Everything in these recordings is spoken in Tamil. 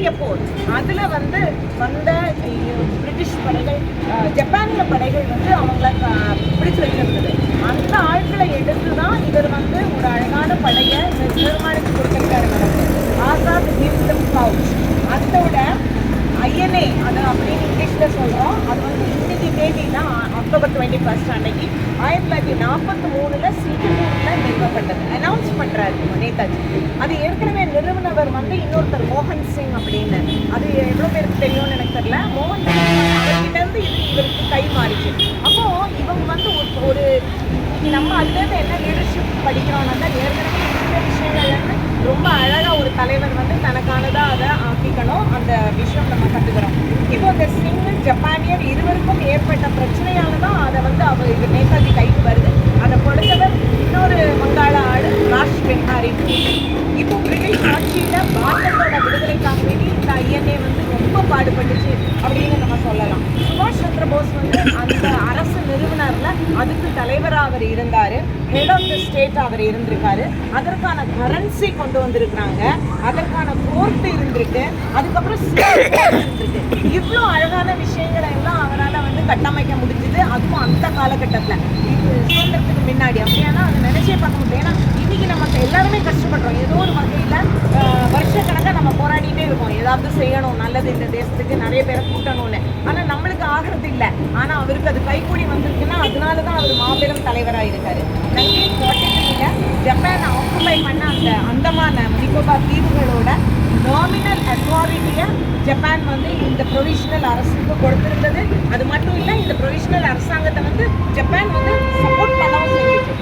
இந்திய போர் அதில் வந்து வந்த பிரிட்டிஷ் படைகள், ஜப்பானிய படைகள் வந்து அவங்கள பிடிச்சு வச்சிருந்தது. அந்த ஆட்களை எடுத்து தான் இவர் வந்து ஒரு அழகான படையை நிர்மாணித்து கொடுத்துருக்காரு நமக்கு. ஆசாத் ஹிந்த் ஃபௌஜ், அதோட ஐஎன்ஏ அது அப்படின்னு இங்கிலீஷில் சொல்கிறோம். அது வந்து இன்னைக்கு தேதினா அக்டோபர் 21 அன்னைக்கு 1943 சிங்கப்பூரில் நிறுவப்பட்டது. அனௌன்ஸ் பண்ணுறாரு நேதாஜி. அது ஏற்கனவே நிறுவனவர் வந்து இன்னொருத்தர் மோகன் சிங் அப்படின்னு. அது எவ்வளோ பேருக்கு தெரியும்னு எனக்கு தெரியல. மோகன் சிங் அவர்கிட்டருந்து இவருக்கு கை மாறிச்சு. அப்போது இவங்க வந்து ஒரு நம்ம அதுலேருந்து என்ன லீடர்ஷிப் படிக்கிறோம்னா தான் ஏற்கனவே இந்த விஷயங்கள்லேருந்து ரொம்ப அழகாக ஒரு தலைவர் வந்து தனக்கானதாக அதை ஆக்கிக்கணும். அந்த விஷயம் நம்ம கற்றுக்கிறோம். இப்போ இந்த சிங் ஜப்பானியர் இருவருக்கும் ஏற்பட்ட பிரச்சனையால தான் அதை வந்து இது நேதாஜி கைக்கு வருது. அதை கொடுத்தவர் இன்னொரு வங்காள ஆடு ராஷ் பெஹாரி. இப்போ பிரிட்டிஷ் ஆட்சியில் பாரதத்தோட விடுதலைக்காக வேண்டி இந்த ஐஎன்ஏ வந்து ரொம்ப பாடுபட்டுச்சு அப்படின்னு நம்ம சொல்லலாம். சுபாஷ் சந்திர போஸ் வந்து அந்த அரசு நிறுவனர்ல அதுக்கு தலைவராக அவர் இருந்தார். ஹெட் ஆஃப் த ஸ்டேட் அவர் இருந்திருக்காரு. அதற்கான கரன்சி கொண்டு வந்திருக்கிறாங்க. அதற்கான கோர்ட் இருந்திருக்கு. அதுக்கப்புறம் இருந்திருக்கு. இவ்வளோ அழகான விஷயங்களை எல்லாம் அவரால் வந்து கட்டமைக்க முடிஞ்சுது. அதுவும் அந்த காலகட்டத்தில் இது சுதந்திரத்துக்கு முன்னாடி. அப்படின்னா அதை நினைச்சே பார்க்க முடியும். ஏன்னா இன்னைக்கு நமக்கு எல்லாருமே கஷ்டப்படுறோம். ஏதோ ஒரு வகையில் வருஷக்கணக்காக நம்ம போராடிட்டே இருக்கோம். ஏதாவது செய்யணும், நல்லது இந்த தேசத்துக்கு, நிறைய பேரை கூட்டணும்னு. ஆனால் நம்மளுக்கு ஆகிறது இல்லை. ஆனால் அவருக்கு அது கைக்கூடி வந்திருக்குன்னா அதனால தான் அவர் மாபெரும் தலைவராக இருக்காரு. 1943 ஜப்பான் ஆக்குபை பண்ண அந்த அந்தமான நிக்கோபார் தீவுகளோட நாமினல் அத்தாரிட்டியை ஜப்பான் வந்து இந்த ப்ரொவிஷனல் அரசுக்கு கொடுத்திருந்தது. அது மட்டும் இல்லை, இந்த ப்ரொவிஷனல் அரசாங்கத்தை வந்து ஜப்பான் வந்து சப்போர்ட் பண்ணவும் செஞ்சிச்சு.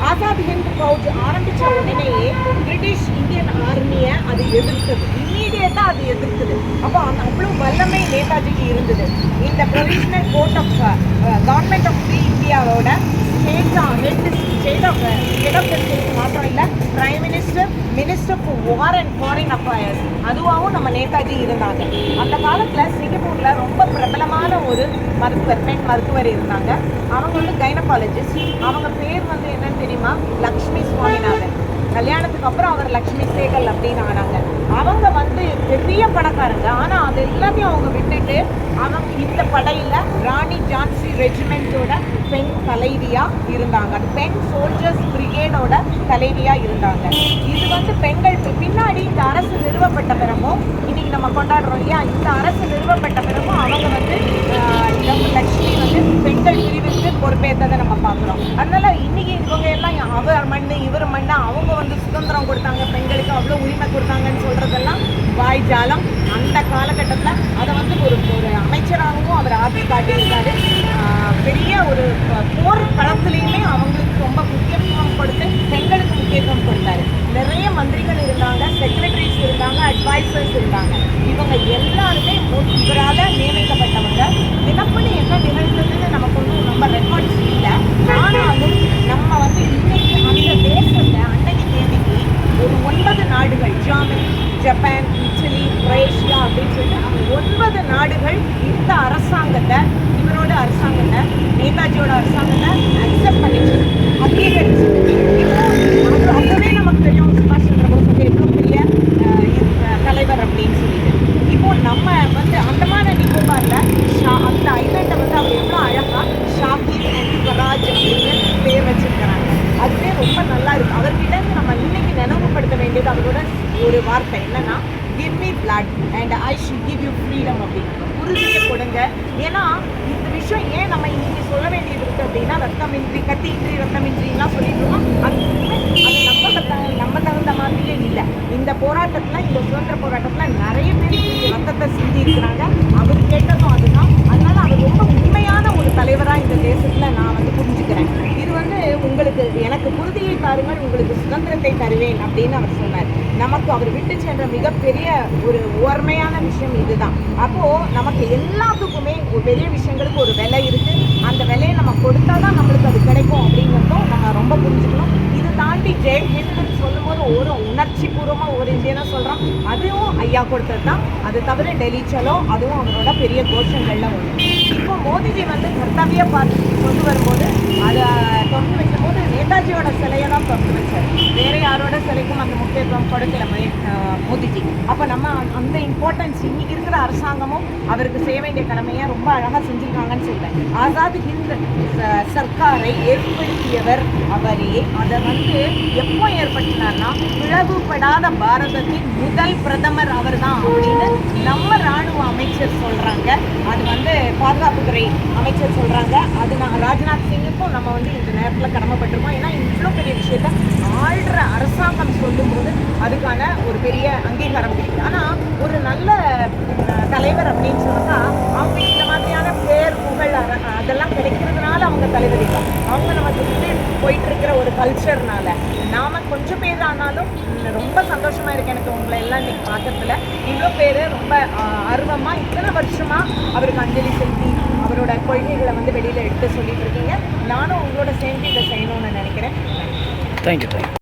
ஆசாத் ஹிந்த் ஃபௌஜ் ஆரம்பித்த உடனேயே பிரிட்டிஷ் இந்தியன் ஆர்மியை அது எதிர்த்தது. இம்மீடியட்டாக அது எதிர்த்தது. அப்போ அவ்வளோ வல்லமை நேதாஜிக்கு இருந்தது. இந்த provisional court of government of இந்தியாவோட ஹெட் ஆஃப் த ஸ்டேட் மாத்திரம் இல்லை, prime minister, minister for war and foreign affairs அதுவாகவும் நம்ம நேதாஜி இருந்தாங்க. அந்த காலத்தில் சிங்கப்பூரில் ரொம்ப பிரபலமான ஒரு மருத்துவர், பெண் மருத்துவர் இருந்தாங்க. அவங்க வந்து கைனகாலஜிஸ்ட். அவங்க பேர் வந்து என்னன்னு தெரியுமா? லக்ஷ்மி சுவாமிநாதன். கல்யாணத்துக்கு அப்புறம் அவர் லக்ஷ்மி சேகல் அப்படின்னு ஆனாங்க. அவங்க வந்து பெரிய பணக்காரங்க. ஆனால் அது எல்லாத்தையும் அவங்க விட்டுட்டு அவங்க இந்த படையில் ராணி ஜான்சி ரெஜிமெண்ட்டோட பெண் தலைவியாக இருந்தாங்க. அது பெண் சோல்ஜர்ஸ் பிரிகேடோட தலைவியாக இருந்தாங்க. இது வந்து பெண்கள் பின்னாடி இந்த அரசு நிறுவப்பட்ட பிறகும், இன்னைக்கு நம்ம கொண்டாடுறோம் இல்லையா, இந்த அரசு நிறுவப்பட்ட பிறகும் அவங்க வந்து லக்ஷ்மி வந்து பெண்கள் பிரிவுக்கு பொறுப்பேற்றதை நம்ம பார்க்குறோம். அதனால இன்னைக்கு இவங்க எல்லாம் அவர் மண்ணு இவர் மண்ணா அவங்க வந்து சுதந்திரம் கொடுத்தாங்க, பெண்களுக்கு அவ்வளோ உரிமை கொடுத்தாங்கன்னு சொல்றதெல்லாம் வாய் ஜாலம். அந்த காலகட்டத்தில் அதை வந்து ஒரு அமைச்சராகவும் அவர் ஆட்சி காட்டியிருக்காரு. பெரிய ஒரு போர் களத்துலேயுமே அவங்களுக்கு ரொம்ப முக்கியத்துவம் கொடுத்து பெண்களுக்கு முக்கியத்துவம் கொடுத்தாரு. நிறைய மந்திரிகள் இருந்தாங்க, செக்ரட்டரிஸ் இருந்தாங்க, அட்வைசர்ஸ் இருந்தாங்க. இவங்க எல்லாருமே இவரால் நியமிக்கப்பட்டவங்க. தினப்படி என்ன நிகழ்ந்ததுன்னு நமக்கு ஒன்றும் ரொம்ப ரெக்கார்ட்ஸ் இல்லை. ஆனாலும் நம்ம வந்து இன்னைக்கு அந்த தேசத்தை அன்னைக்கு தேதிக்கு ஒரு 9 நாடுகள், ஜெர்மனி, ஜப்பான், இட்டலி, குரோஷியா அப்படின்னு சொல்லிட்டு 9 நாடுகள் இந்த அரசாங்கத்தை, இவரோட அரசாங்கத்தை, நேதாஜியோட அரசாங்கத்தை அக்செப்ட் பண்ணிச்சு, அங்கீகரிச்சு. இப்போ அப்பவே நமக்கு தெரியும் சுபாஷ் சந்திர போஸ் வந்து எவ்வளோ பெரிய தலைவர் அப்படின்னு சொல்லிட்டு. இப்போ நம்ம வந்து அந்தமான நிக்கோபார்ல அந்த ஐலண்டை வந்து அவங்க எவ்வளோ அழகாக ஷாகிர் அண்ட் ஸ்வராஜ் அப்படின்னு பேர் வச்சிருக்கிறாங்க. அதுவே ரொம்ப நல்லா இருக்கு. அவர்கிட்ட நம்ம இன்னைக்கு நினைவுபடுத்த வேண்டியது அவரோட ஒரு வார்த்தை என்னன்னா, give me blood and I should give you freedom அப்படின்னு. உறுதியை கொடுங்க. ஏன்னா இந்த விஷயம் ஏன் நம்ம இன்னைக்கு சொல்ல வேண்டியது இருக்கு அப்படின்னா, ரத்தமின்றி கத்தியின்றி ரத்தமின்றிலாம் சொல்லிட்டு இருக்கோம். அது நம்ம தகுந்த மாதிரியே இல்லை. இந்த போராட்டத்தில், இந்த சுதந்திர போராட்டத்தில் நிறைய பேர் ரத்தத்தை சிந்தி இருக்கிறாங்க. அவர் கேட்டதும் அதுதான். அதனால அவர் ரொம்ப உண்மையான ஒரு தலைவராக இந்த தேசத்தில் நான் வந்து புரிஞ்சுக்கிறேன். இது வந்து உங்களுக்கு எனக்கு உறுதியை தாருங்கள், உங்களுக்கு சுதந்திரத்தை தருவேன் அப்படின்னு அவர் சொன்னார். நமக்கு அவர் விட்டு சென்ற மிகப்பெரிய ஒரு ஓர்மையான விஷயம் இதுதான். அப்போது நமக்கு எல்லாத்துக்குமே ஒரு பெரிய விஷயங்களுக்கு ஒரு விலை இருக்குது. அந்த விலையை நம்ம கொடுத்தா தான் நம்மளுக்கு அது கிடைக்கும் அப்படிங்கிறதும் நம்ம ரொம்ப புரிஞ்சுக்கணும். இது தாண்டி ஜெய் ஹிந்த்னு சொல்லும்போது ஒரு உணர்ச்சி பூர்வமாக ஒரு இந்தியனை சொல்கிறோம். அதுவும் ஐயா கொடுத்தது தான். அது தவிர டெல்லி சலோ அதுவும் அவரோட பெரிய கோஷங்களில் ஒன்று. இப்போ அப்போ மோடிஜி வந்து கர்த்தவிய பார்த்து கொண்டு வரும்போது அதை திறந்து வைக்கும்போது நேதாஜியோட சிலையை தான் திறந்து வச்சார். வேற யாரோட சிலைக்கும் அந்த முக்கியத்துவம் கொடுக்கல மோடிஜி. அப்போ நம்ம அந்த இம்பார்ட்டன்ஸ் இன்னைக்கு இருக்கிற அரசாங்கமும் அவருக்கு செய்ய வேண்டிய கடமையை ரொம்ப அழகாக செஞ்சுருக்காங்கன்னு சொல்லுவேன். ஆசாத் ஹிந்த் சர்க்காரை ஏற்படுத்தியவர் அவரே. அதை வந்து எப்போ ஏற்படுத்தினார்னா பிளவுபடாத பாரதத்தின் முதல் பிரதமர் அவர் தான் அப்படின்னு நம்ம ராணுவ அமைச்சர் சொல்றாங்க. அது வந்து பாதுகாப்புத்துறை அமைச்சர் சொல்றாங்க. அது ராஜ்நாத் சிங்குக்கும் நம்ம வந்து இந்த நேரத்தில் கடமைப்பட்டிருக்கோம். ஏன்னா இவ்வளோ பெரிய விஷயத்த ஆள்ற அரசாங்கம் சொல்லும்போது அதுக்கான ஒரு பெரிய அங்கீகாரம் கிடைக்குது. ஆனால் ஒரு நல்ல தலைவர் அப்படின்னு சொன்னா அவங்க இந்த மாதிரியான பேர் புகழ் அதெல்லாம் கிடைக்கிறதுனால அவங்க தலைவர் இல்லை. அவங்க நம்ம சுற்றி போயிட்டு இருக்கிற ஒரு கல்ச்சர்னால நாம கொஞ்சம் பேர் ஆனாலும் ரொம்ப சந்தோஷமா இருக்கு எனக்கு உங்களை எல்லாம் இன்னைக்கு பார்க்கறதுல. இவ்வளோ பேர் ரொம்ப ஆர்வமா இத்தனை வருஷமா அவருக்கு அஞ்சலி செலுத்தி அவரோட கொள்கைகளை வந்து வெளியில எடுத்து சொல்லிட்டு இருக்கீங்க. நானும் உங்களோட சேர்ந்து இதை செய்யணும்னு நினைக்கிறேன். தேங்க்யூ.